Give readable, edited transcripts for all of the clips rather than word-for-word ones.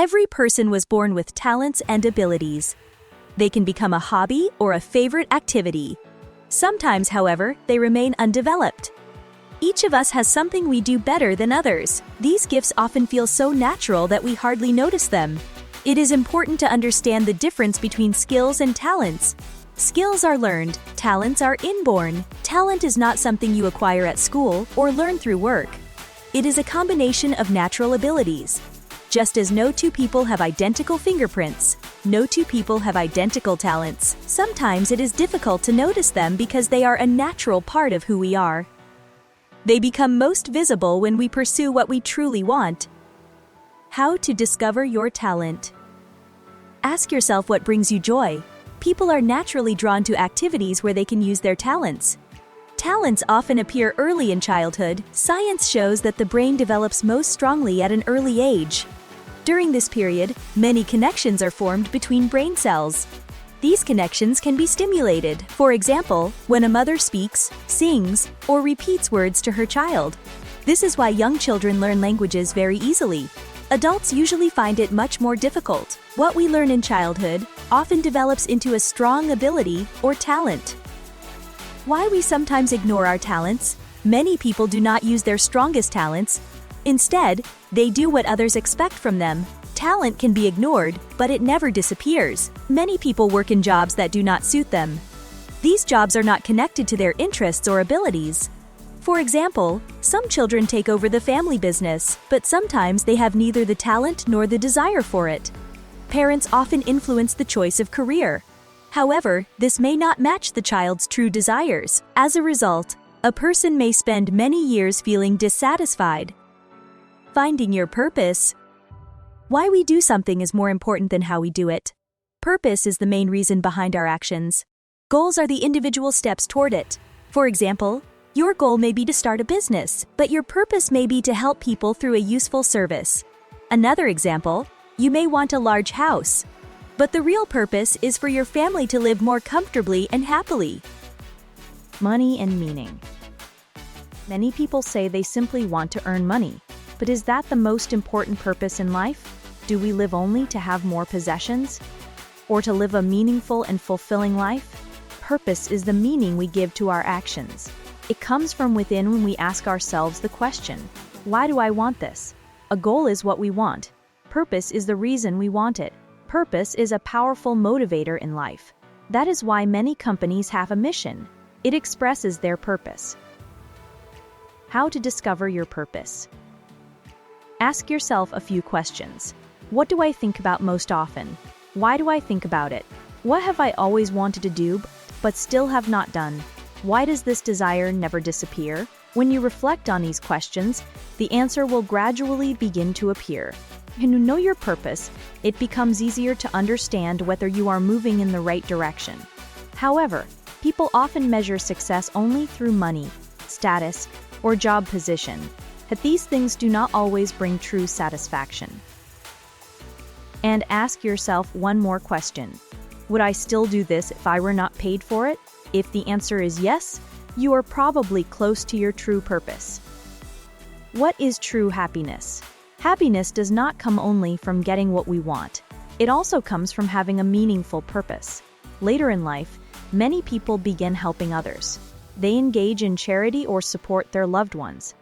Every person was born with talents and abilities. They can become a hobby or a favorite activity. Sometimes, however, they remain undeveloped. Each of us has something we do better than others. These gifts often feel so natural that we hardly notice them. It is important to understand the difference between skills and talents. Skills are learned, talents are inborn. Talent is not something you acquire at school or learn through work. It is a combination of natural abilities. Just as no two people have identical fingerprints, no two people have identical talents. Sometimes it is difficult to notice them because they are a natural part of who we are. They become most visible when we pursue what we truly want. How to discover your talent. Ask yourself what brings you joy. People are naturally drawn to activities where they can use their talents. Talents often appear early in childhood. Science shows that the brain develops most strongly at an early age. During this period, many connections are formed between brain cells. These connections can be stimulated, for example, when a mother speaks, sings, or repeats words to her child. This is why young children learn languages very easily. Adults usually find it much more difficult. What we learn in childhood often develops into a strong ability or talent. Why we sometimes ignore our talents? Many people do not use their strongest talents. Instead, they do what others expect from them. Talent can be ignored, but it never disappears. Many people work in jobs that do not suit them. These jobs are not connected to their interests or abilities. For example, some children take over the family business, but sometimes they have neither the talent nor the desire for it. Parents often influence the choice of career. However, this may not match the child's true desires. As a result, a person may spend many years feeling dissatisfied. Finding your purpose. Why we do something is more important than how we do it. Purpose is the main reason behind our actions. Goals are the individual steps toward it. For example, your goal may be to start a business, but your purpose may be to help people through a useful service. Another example, you may want a large house, but the real purpose is for your family to live more comfortably and happily. Money and meaning. Many people say they simply want to earn money, but is that the most important purpose in life? Do we live only to have more possessions? Or to live a meaningful and fulfilling life? Purpose is the meaning we give to our actions. It comes from within when we ask ourselves the question, why do I want this? A goal is what we want. Purpose is the reason we want it. Purpose is a powerful motivator in life. That is why many companies have a mission. It expresses their purpose. How to discover your purpose. Ask yourself a few questions. What do I think about most often? Why do I think about it? What have I always wanted to do, but still have not done? Why does this desire never disappear? When you reflect on these questions, the answer will gradually begin to appear. When you know your purpose, it becomes easier to understand whether you are moving in the right direction. However, people often measure success only through money, status, or job position, but these things do not always bring true satisfaction. And ask yourself one more question. Would I still do this if I were not paid for it? If the answer is yes, you are probably close to your true purpose. What is true happiness? Happiness does not come only from getting what we want. It also comes from having a meaningful purpose. Later in life, many people begin helping others. They engage in charity or support their loved ones.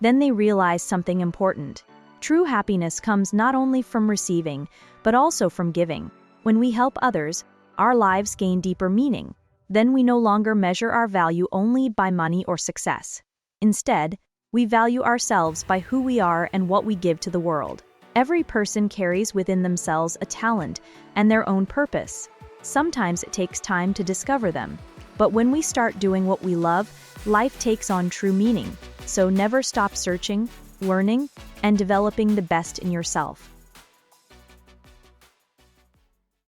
Then they realize something important. True happiness comes not only from receiving, but also from giving. When we help others, our lives gain deeper meaning. Then we no longer measure our value only by money or success. Instead, we value ourselves by who we are and what we give to the world. Every person carries within themselves a talent and their own purpose. Sometimes it takes time to discover them. But when we start doing what we love, life takes on true meaning. So never stop searching, learning, and developing the best in yourself.